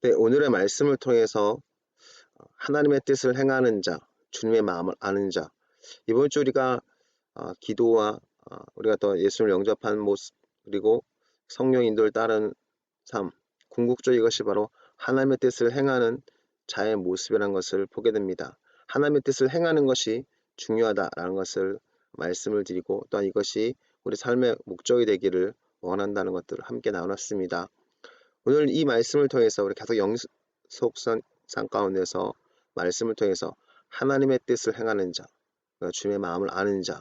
네, 오늘의 말씀을 통해서 하나님의 뜻을 행하는 자, 주님의 마음을 아는 자. 이번 주 우리가 기도와 우리가 또 예수를 영접한 모습, 그리고 성령 인도를 따르는 삶, 궁극적으로 이것이 바로 하나님의 뜻을 행하는 자의 모습이라는 것을 보게 됩니다. 하나님의 뜻을 행하는 것이 중요하다라는 것을 말씀을 드리고, 또한 이것이 우리 삶의 목적이 되기를 원한다는 것들을 함께 나눴습니다. 오늘 이 말씀을 통해서 우리 계속 영속성 가운데서 말씀을 통해서 하나님의 뜻을 행하는 자, 주님의 마음을 아는 자,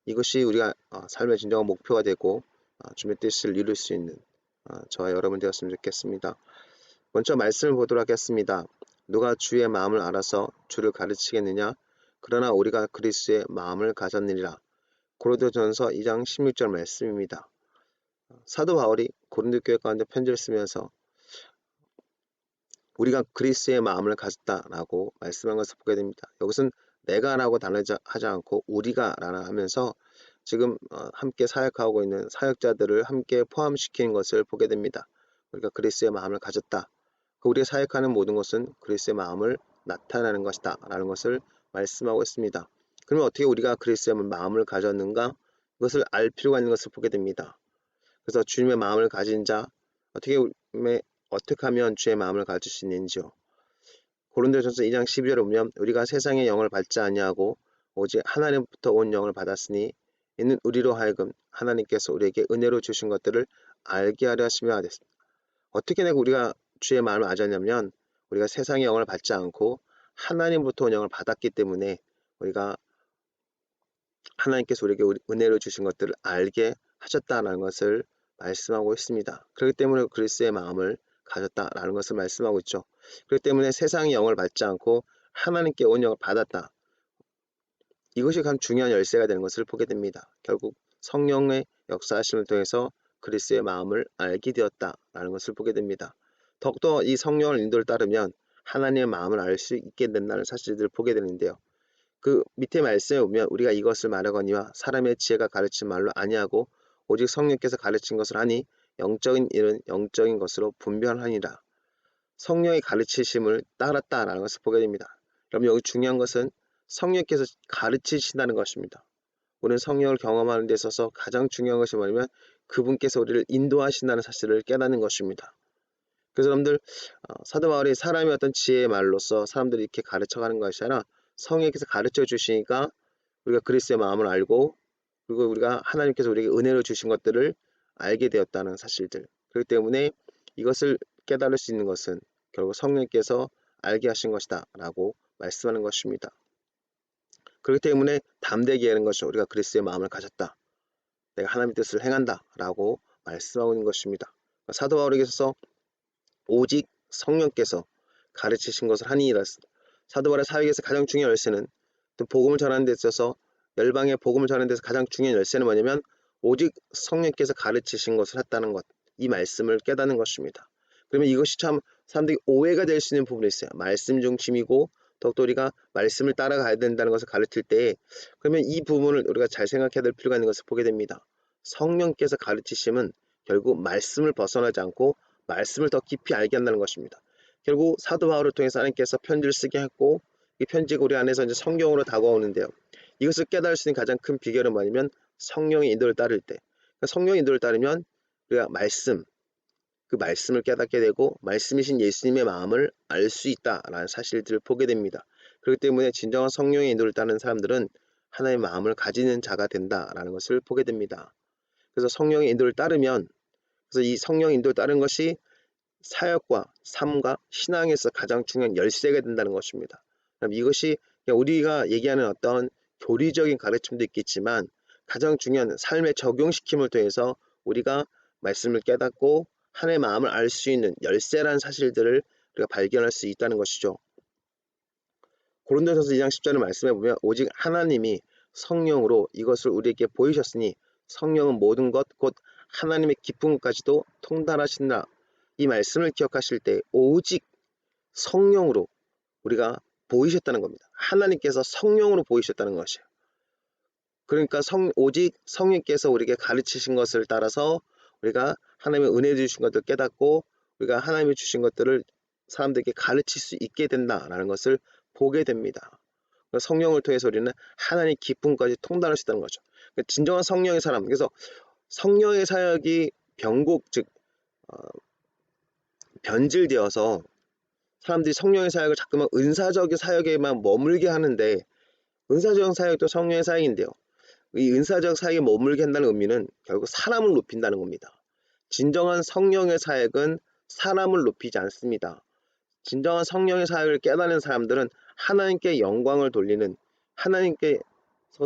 이것이 우리가 삶의 진정한 목표가 되고 주님의 뜻을 이룰 수 있는 저와 여러분 되었으면 좋겠습니다. 먼저 말씀을 보도록 하겠습니다. 누가 주의 마음을 알아서 주를 가르치겠느냐? 그러나 우리가 그리스도의 마음을 가졌느니라. 고린도전서 2장 16절 말씀입니다. 사도 바울이 고린도 교회 가운데 편지를 쓰면서 우리가 그리스도의 마음을 가졌다라고 말씀한 것을 보게 됩니다. 여기서는 내가라고 단어하지 않고 우리가라고 하면서 지금 함께 사역하고 있는 사역자들을 함께 포함시키는 것을 보게 됩니다. 우리가 그리스도의 마음을 가졌다. 우리가 사역하는 모든 것은 그리스도의 마음을 나타내는 것이다 라는 것을 말씀하고 있습니다. 그러면 어떻게 우리가 그리스도의 마음을 가졌는가? 그것을 알 필요가 있는 것을 보게 됩니다. 그래서 주님의 마음을 가진 자, 어떻게 하면 주의 마음을 가질 수 있는지요. 고린도전서 2장 12절에 보면 우리가 세상의 영을 받지 아니하고 오직 하나님부터 온 영을 받았으니 이는 우리로 하여금 하나님께서 우리에게 은혜로 주신 것들을 알게 하려 하심이라 하였습니다. 어떻게 내가 우리가 주의 마음을 알았냐면 우리가 세상의 영을 받지 않고 하나님부터 온 영을 받았기 때문에 우리가 하나님께서 우리에게 은혜로 주신 것들을 알게 하셨다는 것을 말씀하고 있습니다. 그렇기 때문에 그리스도의 마음을 가졌다라는 것을 말씀하고 있죠. 그렇기 때문에 세상의 영을 받지 않고 하나님께 온 영을 받았다. 이것이 가장 중요한 열쇠가 되는 것을 보게 됩니다. 결국 성령의 역사하심을 통해서 그리스도의 마음을 알게 되었다라는 것을 보게 됩니다. 더욱더 이 성령의 인도를 따르면 하나님의 마음을 알 수 있게 된다는 사실들을 보게 되는데요. 그 밑에 말씀에 보면 우리가 이것을 말하거니와 사람의 지혜가 가르친 말로 아니하고 오직 성령께서 가르친 것을 하니 영적인 일은 영적인 것으로 분별하니라. 성령의 가르치심을 따랐다라는 것을 보게 됩니다. 그럼 여기 중요한 것은 성령께서 가르치신다는 것입니다. 우리는 성령을 경험하는 데 있어서 가장 중요한 것이 뭐냐면 그분께서 우리를 인도하신다는 사실을 깨닫는 것입니다. 그래서 여러분들 사도 바울이 사람의 어떤 지혜의 말로서 사람들이 이렇게 가르쳐가는 것이 아니라 성령께서 가르쳐 주시니까 우리가 그리스도의 마음을 알고 그리고 우리가 하나님께서 우리에게 은혜로 주신 것들을 알게 되었다는 사실들. 그렇기 때문에 이것을 깨달을 수 있는 것은 결국 성령께서 알게 하신 것이다 라고 말씀하는 것입니다. 그렇기 때문에 담대하게 하는 것이 우리가 그리스도의 마음을 가졌다. 내가 하나님의 뜻을 행한다 라고 말씀하고 있는 것입니다. 사도 바울에게서 오직 성령께서 가르치신 것을 하니이라. 사도 바울의 사역에서 가장 중요한 열쇠는 또 복음을 전하는 데 있어서 열방의 복음을 전하는 데서 가장 중요한 열쇠는 뭐냐면 오직 성령께서 가르치신 것을 했다는 것, 이 말씀을 깨닫는 것입니다. 그러면 이것이 참 사람들이 오해가 될 수 있는 부분이 있어요. 말씀 중심이고 더욱더 우리가 말씀을 따라가야 된다는 것을 가르칠 때 그러면 이 부분을 우리가 잘 생각해야 될 필요가 있는 것을 보게 됩니다. 성령께서 가르치심은 결국 말씀을 벗어나지 않고 말씀을 더 깊이 알게 한다는 것입니다. 결국 사도 바울을 통해서 하나님께서 편지를 쓰게 했고 이 편지가 우리 안에서 이제 성경으로 다가오는데요. 이것을 깨달을 수 있는 가장 큰 비결은 뭐냐면 성령의 인도를 따를 때, 그러니까 성령의 인도를 따르면 우리가 그 말씀을 깨닫게 되고 말씀이신 예수님의 마음을 알 수 있다라는 사실들을 보게 됩니다. 그렇기 때문에 진정한 성령의 인도를 따르는 사람들은 하나님의 마음을 가지는 자가 된다라는 것을 보게 됩니다. 그래서 성령의 인도를 따르면 그래서 이 성령 인도를 따르는 것이 사역과 삶과 신앙에서 가장 중요한 열쇠가 된다는 것입니다. 그럼 이것이 우리가 얘기하는 어떤 교리적인 가르침도 있겠지만 가장 중요한 삶에 적용시킴을 통해서 우리가 말씀을 깨닫고 하나님의 마음을 알 수 있는 열쇠라는 사실들을 우리가 발견할 수 있다는 것이죠. 고린도전서 2장 10절의 말씀에 보면 오직 하나님이 성령으로 이것을 우리에게 보이셨으니 성령은 모든 것 곧 하나님의 깊은 것까지도 통달하신다. 이 말씀을 기억하실 때 오직 성령으로 우리가 보이셨다는 겁니다. 하나님께서 성령으로 보이셨다는 것이에요. 그러니까 오직 성령께서 우리에게 가르치신 것을 따라서 우리가 하나님의 은혜 주신 것들을 깨닫고 우리가 하나님이 주신 것들을 사람들에게 가르칠 수 있게 된다라는 것을 보게 됩니다. 성령을 통해서 우리는 하나님의 기쁨까지 통달할 수 있다는 거죠. 진정한 성령의 사람, 그래서 성령의 사역이 변곡, 즉 변질되어서 사람들이 성령의 사역을 자꾸만 은사적인 사역에만 머물게 하는데, 은사적 사역도 성령의 사역인데요, 이 은사적 사역에 머물게 한다는 의미는 결국 사람을 높인다는 겁니다. 진정한 성령의 사역은 사람을 높이지 않습니다. 진정한 성령의 사역을 깨닫는 사람들은 하나님께 영광을 돌리는, 하나님께서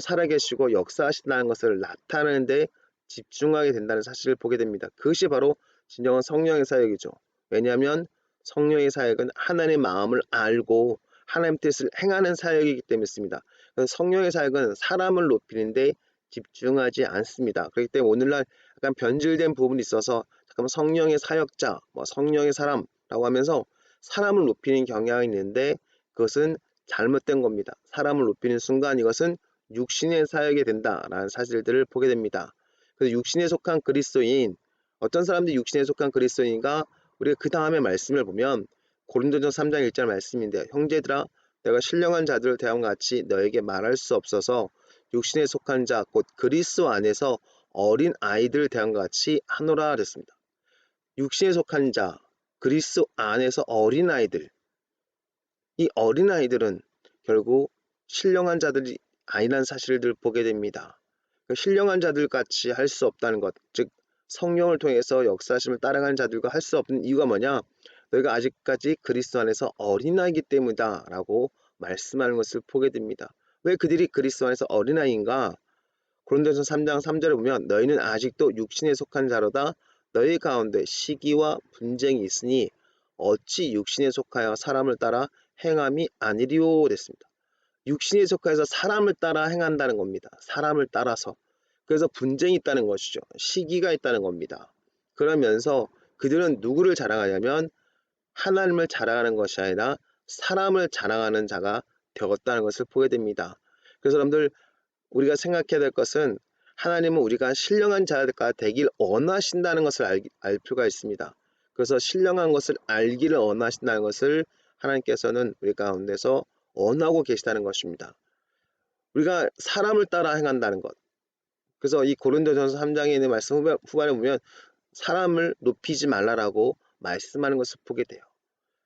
살아계시고 역사하신다는 것을 나타내는 데 집중하게 된다는 사실을 보게 됩니다. 그것이 바로 진정한 성령의 사역이죠. 왜냐하면 성령의 사역은 하나님의 마음을 알고 하나님 뜻을 행하는 사역이기 때문입니다. 성령의 사역은 사람을 높이는 데 집중하지 않습니다. 그렇기 때문에 오늘날 약간 변질된 부분이 있어서 잠깐만 성령의 사역자, 성령의 사람라고 하면서 사람을 높이는 경향이 있는데, 그것은 잘못된 겁니다. 사람을 높이는 순간 이것은 육신의 사역이 된다라는 사실들을 보게 됩니다. 그래서 육신에 속한 그리스도인, 어떤 사람들이 육신에 속한 그리스도인가, 우리가 그 다음에 말씀을 보면 고린도전서 3장 1절 말씀인데, 형제들아 내가 신령한 자들을 대함과 같이 너에게 말할 수 없어서 육신에 속한 자 곧 그리스도 안에서 어린 아이들 대함과 같이 하노라 그랬습니다. 육신에 속한 자, 그리스도 안에서 어린 아이들, 이 어린 아이들은 결국 신령한 자들이 아니라는 사실을 보게 됩니다. 신령한 자들 같이 할 수 없다는 것, 즉 성령을 통해서 역사심을 따라가는 자들과 할 수 없는 이유가 뭐냐? 너희가 아직까지 그리스도 안에서 어린아이이기 때문이다 라고 말씀하는 것을 보게 됩니다. 왜 그들이 그리스도 안에서 어린아이인가? 고린도전서 3장 3절에 보면 너희는 아직도 육신에 속한 자로다. 너희 가운데 시기와 분쟁이 있으니 어찌 육신에 속하여 사람을 따라 행함이 아니리오 됐습니다. 육신에 속하여서 사람을 따라 행한다는 겁니다. 사람을 따라서. 그래서 분쟁이 있다는 것이죠. 시기가 있다는 겁니다. 그러면서 그들은 누구를 자랑하냐면 하나님을 자랑하는 것이 아니라 사람을 자랑하는 자가 되었다는 것을 보게 됩니다. 그래서 여러분들, 우리가 생각해야 될 것은 하나님은 우리가 신령한 자가 되길 원하신다는 것을 알 필요가 있습니다. 그래서 신령한 것을 알기를 원하신다는 것을 하나님께서는 우리 가운데서 원하고 계시다는 것입니다. 우리가 사람을 따라 행한다는 것. 그래서 이 고린도전서 3장에 있는 말씀 후반에 보면 사람을 높이지 말라라고 말씀하는 것을 보게 돼요.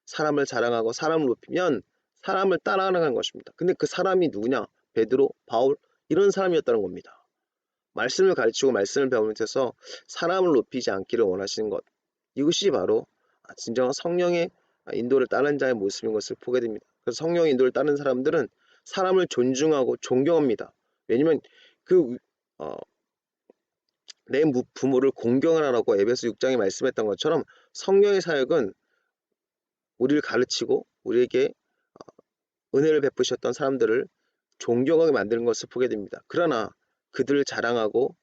사람을 자랑하고 사람을 높이면 사람을 따라가는 것입니다. 근데 그 사람이 누구냐? 베드로, 바울 이런 사람이었다는 겁니다. 말씀을 가르치고 말씀을 배우면서 사람을 높이지 않기를 원하시는 것, 이것이 바로 진정한 성령의 인도를 따르는 자의 모습인 것을 보게 됩니다. 그래서 성령의 인도를 따르는 사람들은 사람을 존중하고 존경합니다. 왜냐하면 내 부모를 공경하라고 에베소 6장에 말씀했던 것처럼 성령의 사역은 우리를 가르치고 우리에게 은혜를 베푸셨던 사람들을 존경하게 만드는 것을 보게 됩니다. 그러나 그들을 자랑하고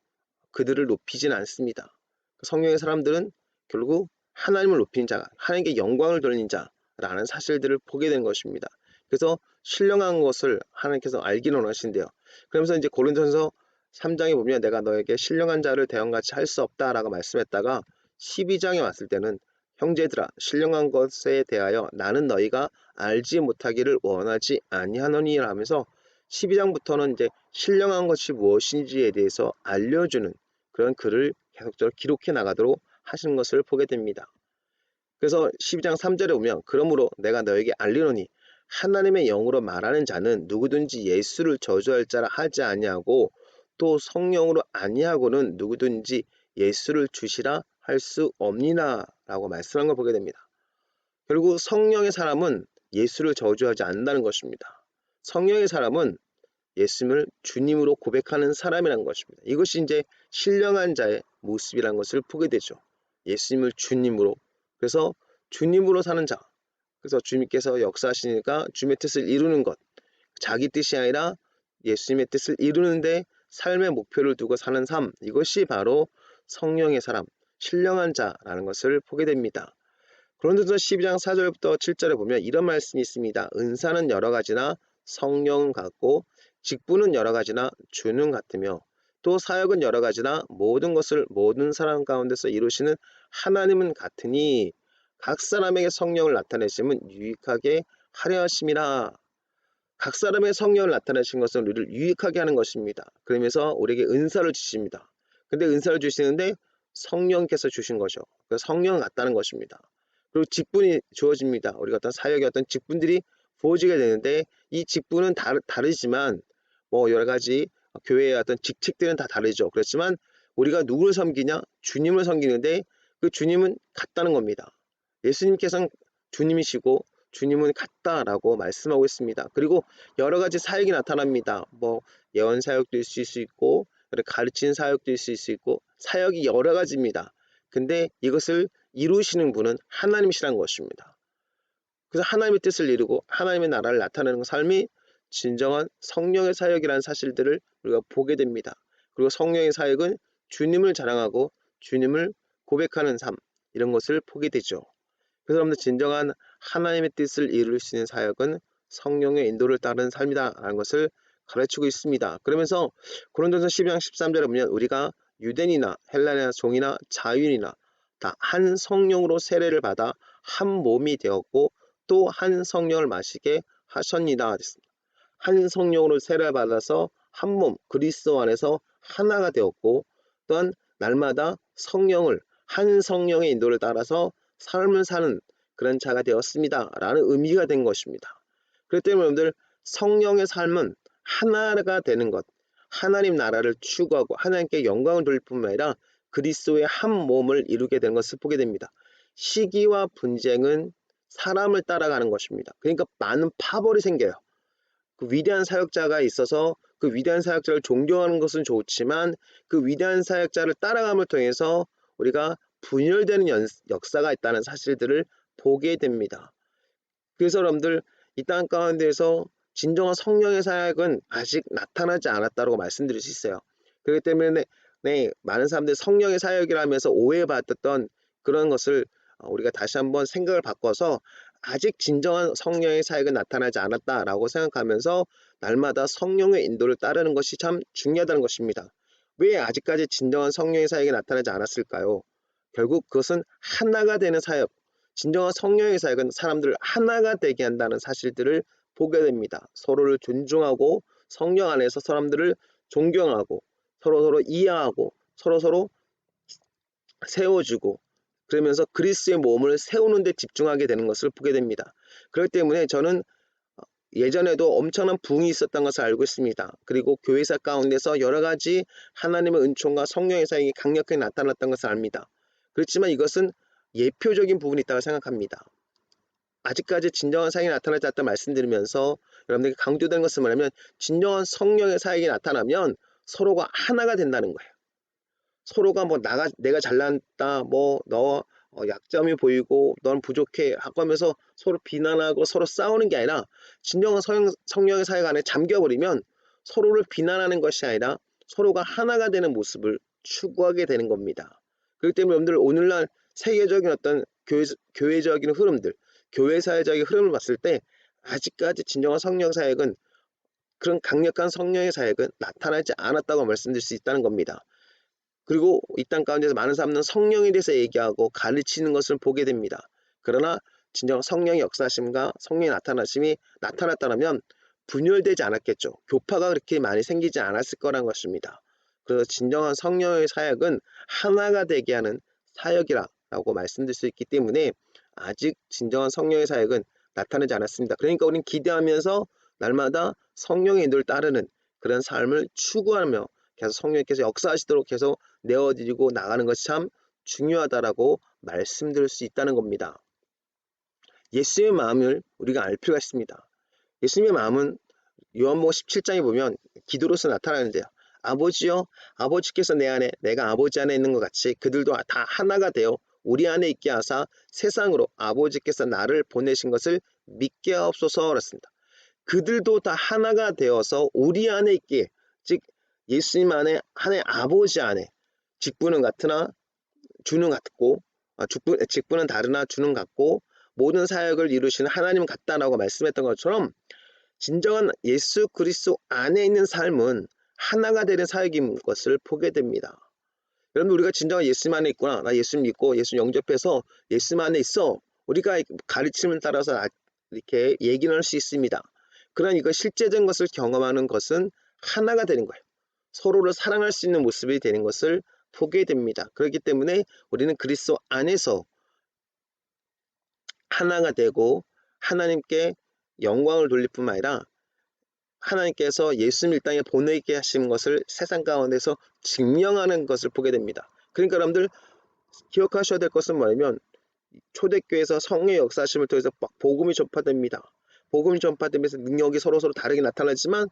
그들을 높이진 않습니다. 성령의 사람들은 결국 하나님을 높이는 자, 하나님께 영광을 돌리는 자라는 사실들을 보게 된 것입니다. 그래서 신령한 것을 하나님께서 알기를 원하신대요. 그러면서 이제 고린도전서 3장에 보면 내가 너에게 신령한 자를 대형같이 할 수 없다라고 말씀했다가 12장에 왔을 때는 형제들아 신령한 것에 대하여 나는 너희가 알지 못하기를 원하지 아니하노니라 하면서 12장부터는 이제 신령한 것이 무엇인지에 대해서 알려주는 그런 글을 계속적으로 기록해 나가도록 하시는 것을 보게 됩니다. 그래서 12장 3절에 보면 그러므로 내가 너에게 알리노니 하나님의 영으로 말하는 자는 누구든지 예수를 저주할 자라 하지 아니하고 또 성령으로 아니하고는 누구든지 예수를 주시라 할 수 없니나 라고 말씀한 걸 보게 됩니다. 결국 성령의 사람은 예수를 저주하지 않는다는 것입니다. 성령의 사람은 예수님을 주님으로 고백하는 사람이라는 것입니다. 이것이 이제 신령한 자의 모습이라는 것을 보게 되죠. 예수님을 주님으로, 그래서 주님으로 사는 자, 그래서 주님께서 역사하시니까 주님의 뜻을 이루는 것, 자기 뜻이 아니라 예수님의 뜻을 이루는데 삶의 목표를 두고 사는 삶, 이것이 바로 성령의 사람, 신령한 자라는 것을 보게 됩니다. 고린도전서 12장 4절부터 7절에 보면 이런 말씀이 있습니다. 은사는 여러 가지나 성령은 같고 직분은 여러 가지나 주는 같으며 또 사역은 여러 가지나 모든 것을 모든 사람 가운데서 이루시는 하나님은 같으니 각 사람에게 성령을 나타내심은 유익하게 하려 하심이라. 각 사람의 성령을 나타내신 것은 우리를 유익하게 하는 것입니다. 그러면서 우리에게 은사를 주십니다. 근데 은사를 주시는데 성령께서 주신 거죠. 그래서 성령 같다는 것입니다. 그리고 직분이 주어집니다. 우리가 어떤 사역의 어떤 직분들이 부어지게 되는데 이 직분은 다르지만 뭐 여러 가지 교회의 어떤 직책들은 다 다르죠. 그렇지만 우리가 누구를 섬기냐? 주님을 섬기는데 그 주님은 같다는 겁니다. 예수님께서는 주님이시고 주님은 같다라고 말씀하고 있습니다. 그리고 여러 가지 사역이 나타납니다. 뭐 예언 사역도 있을 수 있고 가르치는 사역도 있을 수 있고 사역이 여러 가지입니다. 근데 이것을 이루시는 분은 하나님이시라는 것입니다. 그래서 하나님의 뜻을 이루고 하나님의 나라를 나타내는 삶이 진정한 성령의 사역이라는 사실들을 우리가 보게 됩니다. 그리고 성령의 사역은 주님을 자랑하고 주님을 고백하는 삶, 이런 것을 보게 되죠. 그래서 여러분들 진정한 하나님의 뜻을 이룰 수 있는 사역은 성령의 인도를 따르는 삶이다라는 것을 가르치고 있습니다. 그러면서 고린도전서 12장 13절에 보면 우리가 유대인이나 헬라나 종이나 자유인이나 다 한 성령으로 세례를 받아 한 몸이 되었고 또 한 성령을 마시게 하셨니다. 한 성령으로 세례를 받아서 한 몸 그리스도 안에서 하나가 되었고 또한 날마다 성령을 한 성령의 인도를 따라서 삶을 사는 그런 자가 되었습니다 라는 의미가 된 것입니다. 그렇기 때문에 여러분들 성령의 삶은 하나가 되는 것, 하나님 나라를 추구하고 하나님께 영광을 돌릴 뿐만 아니라 그리스도의 한 몸을 이루게 되는 것을 보게 됩니다. 시기와 분쟁은 사람을 따라가는 것입니다. 그러니까 많은 파벌이 생겨요. 그 위대한 사역자가 있어서 그 위대한 사역자를 존경하는 것은 좋지만 그 위대한 사역자를 따라감을 통해서 우리가 분열되는 역사가 있다는 사실들을 보게 됩니다. 그래서 여러분들 이 땅 가운데에서 진정한 성령의 사역은 아직 나타나지 않았다고 말씀드릴 수 있어요. 그렇기 때문에 많은 사람들이 성령의 사역이라면서 오해받았던 그런 것을 우리가 다시 한번 생각을 바꿔서 아직 진정한 성령의 사역은 나타나지 않았다라고 생각하면서 날마다 성령의 인도를 따르는 것이 참 중요하다는 것입니다. 왜 아직까지 진정한 성령의 사역이 나타나지 않았을까요? 결국 그것은 하나가 되는 사역, 진정한 성령의 사역은 사람들을 하나가 되게 한다는 사실들을 보게 됩니다. 서로를 존중하고 성령 안에서 사람들을 존경하고 서로서로 이해하고 서로서로 세워주고 그러면서 그리스도의 몸을 세우는 데 집중하게 되는 것을 보게 됩니다. 그렇기 때문에 저는 예전에도 엄청난 부흥이 있었던 것을 알고 있습니다. 그리고 교회사 가운데서 여러 가지 하나님의 은총과 성령의 사역이 강력하게 나타났던 것을 압니다. 그렇지만 이것은 예표적인 부분이 있다고 생각합니다. 아직까지 진정한 사역이 나타나지 않았다 말씀드리면서 여러분들에게 강조되는 것은 뭐냐면 진정한 성령의 사역이 나타나면 서로가 하나가 된다는 거예요. 서로가 뭐 내가 잘났다, 뭐 너 약점이 보이고 넌 부족해 하고 하면서 서로 비난하고 서로 싸우는 게 아니라 진정한 성령의 사역 안에 잠겨버리면 서로를 비난하는 것이 아니라 서로가 하나가 되는 모습을 추구하게 되는 겁니다. 그렇기 때문에 여러분들 오늘날 세계적인 어떤 교회적인 흐름들, 교회 사회적인 흐름을 봤을 때 아직까지 진정한 성령 사역은 그런 강력한 성령의 사역은 나타나지 않았다고 말씀드릴 수 있다는 겁니다. 그리고 이 땅 가운데서 많은 사람들은 성령에 대해서 얘기하고 가르치는 것을 보게 됩니다. 그러나 진정 성령의 역사심과 성령의 나타나심이 나타났다면 분열되지 않았겠죠. 교파가 그렇게 많이 생기지 않았을 거란 것입니다. 그래서 진정한 성령의 사역은 하나가 되게 하는 사역이라고 말씀드릴 수 있기 때문에 아직 진정한 성령의 사역은 나타나지 않았습니다. 그러니까 우리는 기대하면서 날마다 성령의 인도를 따르는 그런 삶을 추구하며 계속 성령께서 역사하시도록 계속 내어드리고 나가는 것이 참 중요하다라고 말씀드릴 수 있다는 겁니다. 예수님의 마음을 우리가 알 필요가 있습니다. 예수님의 마음은 요한복음 17장에 보면 기도로서 나타나는데요. 아버지여, 아버지께서 내 안에 내가 아버지 안에 있는 것 같이 그들도 다 하나가 되어 우리 안에 있게 하사 세상으로 아버지께서 나를 보내신 것을 믿게 하옵소서. 그랬습니다. 그들도 다 하나가 되어서 우리 안에 있게, 즉 예수님 안에 하나의 아버지 안에 직분은 같으나 주는 같고 직분은 다르나 주는 같고 모든 사역을 이루시는 하나님 같다라고 말씀했던 것처럼 진정한 예수 그리스도 안에 있는 삶은 하나가 되는 사역인 것을 보게 됩니다. 여러분 우리가 진정한 예수님 안에 있구나. 나 예수님 믿고 예수님 영접해서 예수님 안에 있어. 우리가 가르침을 따라서 이렇게 얘기를 할 수 있습니다. 그러나 이거 실제적인 것을 경험하는 것은 하나가 되는 거예요. 서로를 사랑할 수 있는 모습이 되는 것을 보게 됩니다. 그렇기 때문에 우리는 그리스도 안에서 하나가 되고 하나님께 영광을 돌릴 뿐만 아니라 하나님께서 예수님 이 땅에 보내게 하신 것을 세상 가운데서 증명하는 것을 보게 됩니다. 그러니까 여러분들 기억하셔야 될 것은 뭐냐면 초대교회에서 성령의 역사하심을 통해서 복음이 전파됩니다. 복음이 전파되면서 능력이 서로서로 다르게 나타나지만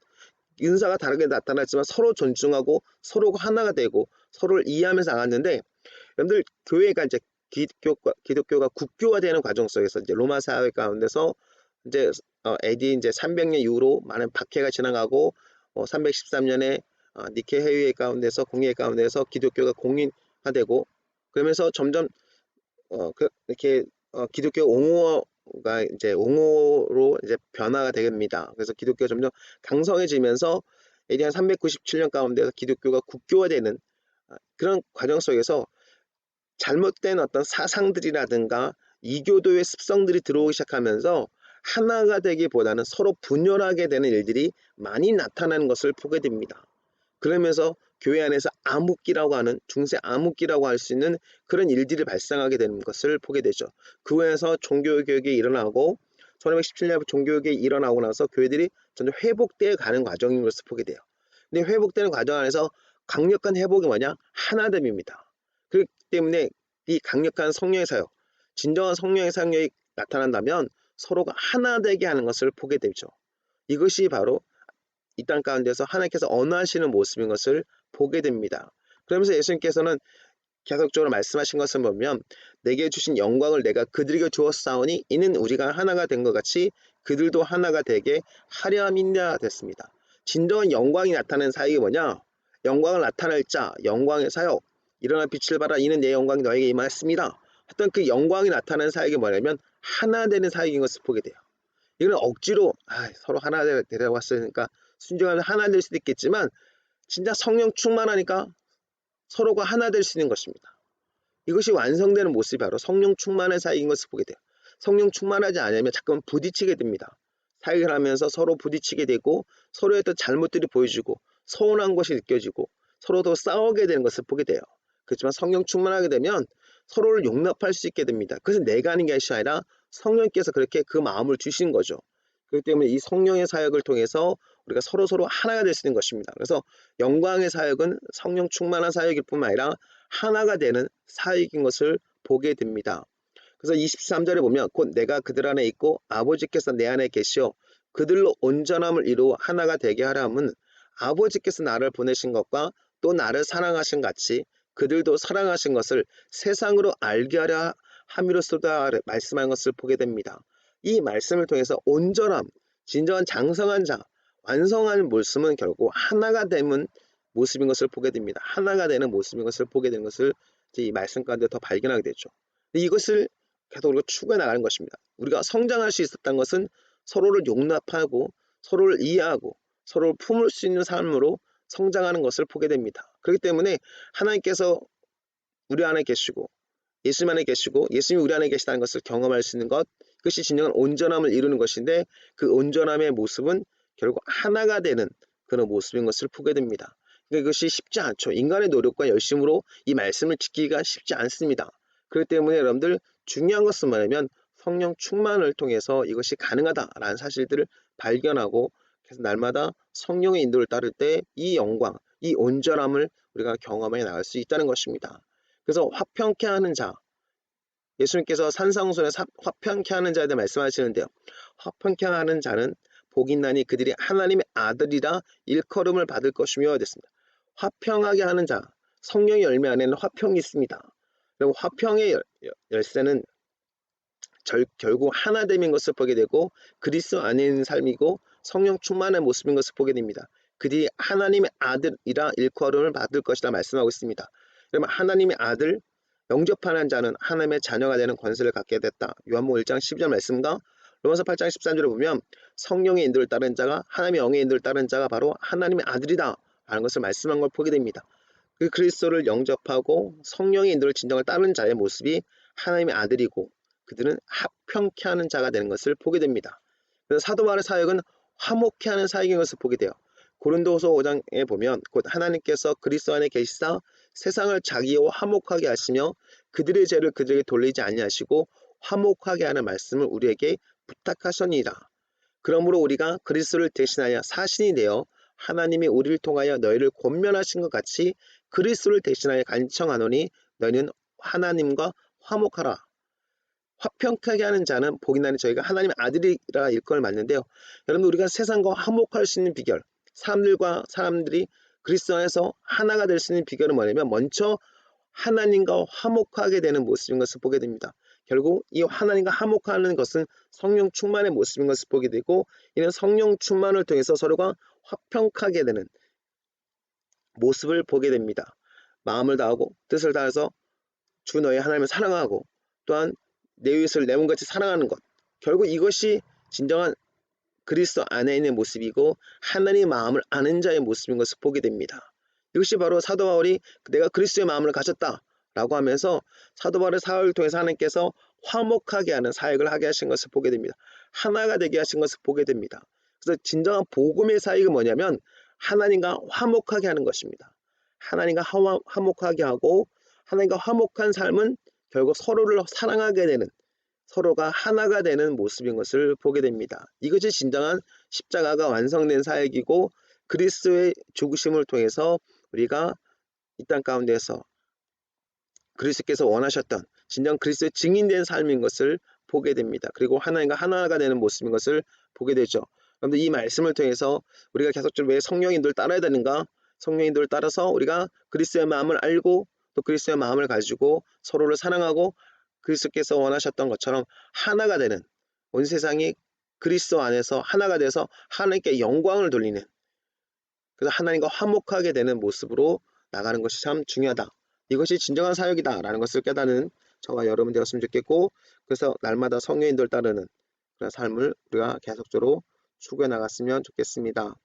은사가 다르게 나타나지만 서로 존중하고 서로가 하나가 되고 서로를 이해하면서 나갔는데 여러분들 교회가 이제 기독교가 국교화되는 과정 속에서 이제 로마 사회 가운데서 이제 AD 이제 300년 이후로 많은 박해가 지나가고 313년에 니케 회의 가운데서 공의회 가운데서 기독교가 공인화되고 그러면서 점점 이렇게 기독교 옹호가 이제 옹호로 이제 변화가 됩니다. 그래서 기독교가 점점 강성해지면서 AD 한 397년 가운데서 기독교가 국교화되는 그런 과정 속에서 잘못된 어떤 사상들이라든가 이교도의 습성들이 들어오기 시작하면서 하나가 되기보다는 서로 분열하게 되는 일들이 많이 나타나는 것을 보게 됩니다. 그러면서 교회 안에서 암흑기라고 하는 중세 암흑기라고 할 수 있는 그런 일들이 발생하게 되는 것을 보게 되죠. 그 후에서 종교개혁이 일어나고 1517년 종교개혁이 일어나고 나서 교회들이 점점 회복되어 가는 과정인 것을 보게 돼요. 근데 회복되는 과정 안에서 강력한 회복이 뭐냐? 하나됨입니다. 그렇기 때문에 이 강력한 성령의 사역, 진정한 성령의 사역이 나타난다면 서로가 하나 되게 하는 것을 보게 되죠. 이것이 바로 이 땅 가운데서 하나님께서 언어하시는 모습인 것을 보게 됩니다. 그러면서 예수님께서는 계속적으로 말씀하신 것을 보면 내게 주신 영광을 내가 그들에게 주었사오니 이는 우리가 하나가 된 것 같이 그들도 하나가 되게 하려 함이라 됐습니다. 진정한 영광이 나타나는 사역이 뭐냐? 영광을 나타낼 자, 영광의 사역, 일어나 빛을 발하 이는 내 영광이 너에게 임하였습니다. 어떤 그 영광이 나타나는 사역이 뭐냐면 하나 되는 사역인 것을 보게 돼요. 이건 억지로 서로 하나 되라고 했으니까 순종하면 하나 될 수도 있겠지만 진짜 성령 충만하니까 서로가 하나 될 수 있는 것입니다. 이것이 완성되는 모습이 바로 성령 충만의 사역인 것을 보게 돼요. 성령 충만하지 않으면 자꾸만 부딪히게 됩니다. 사역을 하면서 서로 부딪히게 되고 서로의 어떤 잘못들이 보여지고 서운한 것이 느껴지고 서로 더 싸우게 되는 것을 보게 돼요. 그렇지만 성령 충만하게 되면 서로를 용납할 수 있게 됩니다. 그것은 내가 하는 게 아니라 성령께서 그렇게 그 마음을 주신 거죠. 그렇기 때문에 이 성령의 사역을 통해서 우리가 서로서로 하나가 될 수 있는 것입니다. 그래서 영광의 사역은 성령 충만한 사역일 뿐만 아니라 하나가 되는 사역인 것을 보게 됩니다. 그래서 23절에 보면 곧 내가 그들 안에 있고 아버지께서 내 안에 계시어 그들로 온전함을 이루어 하나가 되게 하라 함은 아버지께서 나를 보내신 것과 또 나를 사랑하신 같이 그들도 사랑하신 것을 세상으로 알게 하려 함이로소다 말씀한 것을 보게 됩니다. 이 말씀을 통해서 온전함, 진정한 장성한 자, 완성한 모습은 결국 하나가 되는 모습인 것을 보게 됩니다. 하나가 되는 모습인 것을 보게 되는 것을 이 말씀 가운데 더 발견하게 되죠. 이것을 계속 우리가 추구해 나가는 것입니다. 우리가 성장할 수 있었던 것은 서로를 용납하고 서로를 이해하고 서로를 품을 수 있는 삶으로 성장하는 것을 보게 됩니다. 그렇기 때문에 하나님께서 우리 안에 계시고 예수님 안에 계시고 예수님이 우리 안에 계시다는 것을 경험할 수 있는 것, 그것이 진정한 온전함을 이루는 것인데 그 온전함의 모습은 결국 하나가 되는 그런 모습인 것을 보게 됩니다. 그러니까 이것이 쉽지 않죠. 인간의 노력과 열심으로 이 말씀을 지키기가 쉽지 않습니다. 그렇기 때문에 여러분들 중요한 것은 뭐냐면 성령 충만을 통해서 이것이 가능하다라는 사실들을 발견하고 그래서 날마다 성령의 인도를 따를 때 이 영광, 이 온전함을 우리가 경험해 나갈 수 있다는 것입니다. 그래서 화평케 하는 자, 예수님께서 산상수훈에서 화평케 하는 자에 대해 말씀하시는데요. 화평케 하는 자는 복이 있나니 그들이 하나님의 아들이라 일컬음을 받을 것이며 됐습니다. 화평하게 하는 자, 성령의 열매 안에는 화평이 있습니다. 그리고 화평의 열쇠는 결국 하나됨인 것을 보게 되고 그리스도 안에 있는 삶이고 성령 충만한 모습인 것을 보게 됩니다. 그들이 하나님의 아들이라 일컬음을 받을 것이라 말씀하고 있습니다. 그러면 하나님의 아들, 영접하는 자는 하나님의 자녀가 되는 권세를 갖게 됐다. 요한복음 1장 12절 말씀과 로마서 8장 13절에 보면 성령의 인도를 따른 자가 하나님의 영의 인도를 따른 자가 바로 하나님의 아들이다 라는 것을 말씀한 걸 보게 됩니다. 그 그리스도를 영접하고 성령의 인도를 진정을 따르는 자의 모습이 하나님의 아들이고 그들은 합평케 하는 자가 되는 것을 보게 됩니다. 그래서 사도 바울의 사역은 화목케 하는 사역인 것을 보게 돼요. 고린도후서 5장에 보면 곧 하나님께서 그리스도 안에 계시사 세상을 자기와 화목하게 하시며 그들의 죄를 그들에게 돌리지 아니하시고 화목하게 하는 말씀을 우리에게 부탁하셨니라. 그러므로 우리가 그리스도를 대신하여 사신이 되어 하나님이 우리를 통하여 너희를 권면하신 것 같이 그리스도를 대신하여 간청하노니 너희는 하나님과 화목하라. 화평하게 하는 자는 복이 나니 저희가 하나님의 아들이라 일컬을 맞는데요. 여러분 우리가 세상과 화목할 수 있는 비결, 사람들이 그리스도 안에서 하나가 될 수 있는 비결은 뭐냐면 먼저 하나님과 화목하게 되는 모습인 것을 보게 됩니다. 결국 이 하나님과 화목하는 것은 성령 충만의 모습인 것을 보게 되고 이는 성령 충만을 통해서 서로가 화평하게 되는 모습을 보게 됩니다. 마음을 다하고 뜻을 다해서 주 너의 하나님을 사랑하고 또한 내 이웃을 내 몸같이 사랑하는 것, 결국 이것이 진정한 그리스도 안에 있는 모습이고 하나님의 마음을 아는 자의 모습인 것을 보게 됩니다. 이것이 바로 사도 바울이 내가 그리스도의 마음을 가졌다 라고 하면서 사도 바울의 사역을 통해서 하나님께서 화목하게 하는 사역을 하게 하신 것을 보게 됩니다. 하나가 되게 하신 것을 보게 됩니다. 그래서 진정한 복음의 사역은 뭐냐면 하나님과 화목하게 하는 것입니다. 하나님과 화목하게 하고 하나님과 화목한 삶은 결국 서로를 사랑하게 되는, 서로가 하나가 되는 모습인 것을 보게 됩니다. 이것이 진정한 십자가가 완성된 사역이고 그리스도의 죽으심을 통해서 우리가 이 땅 가운데서 그리스도께서 원하셨던 진정 그리스도의 증인된 삶인 것을 보게 됩니다. 그리고 하나님과 하나가 되는 모습인 것을 보게 되죠. 그런데 이 말씀을 통해서 우리가 계속적으로 왜 성령인도를 따라야 되는가? 성령인도를 따라서 우리가 그리스도의 마음을 알고 또 그리스도의 마음을 가지고 서로를 사랑하고 그리스도께서 원하셨던 것처럼 하나가 되는, 온 세상이 그리스도 안에서 하나가 돼서 하나님께 영광을 돌리는, 그래서 하나님과 화목하게 되는 모습으로 나가는 것이 참 중요하다. 이것이 진정한 사역이다 라는 것을 깨닫는 저와 여러분 되었으면 좋겠고, 그래서 날마다 성령 인도를 따르는 그런 삶을 우리가 계속적으로 추구해 나갔으면 좋겠습니다.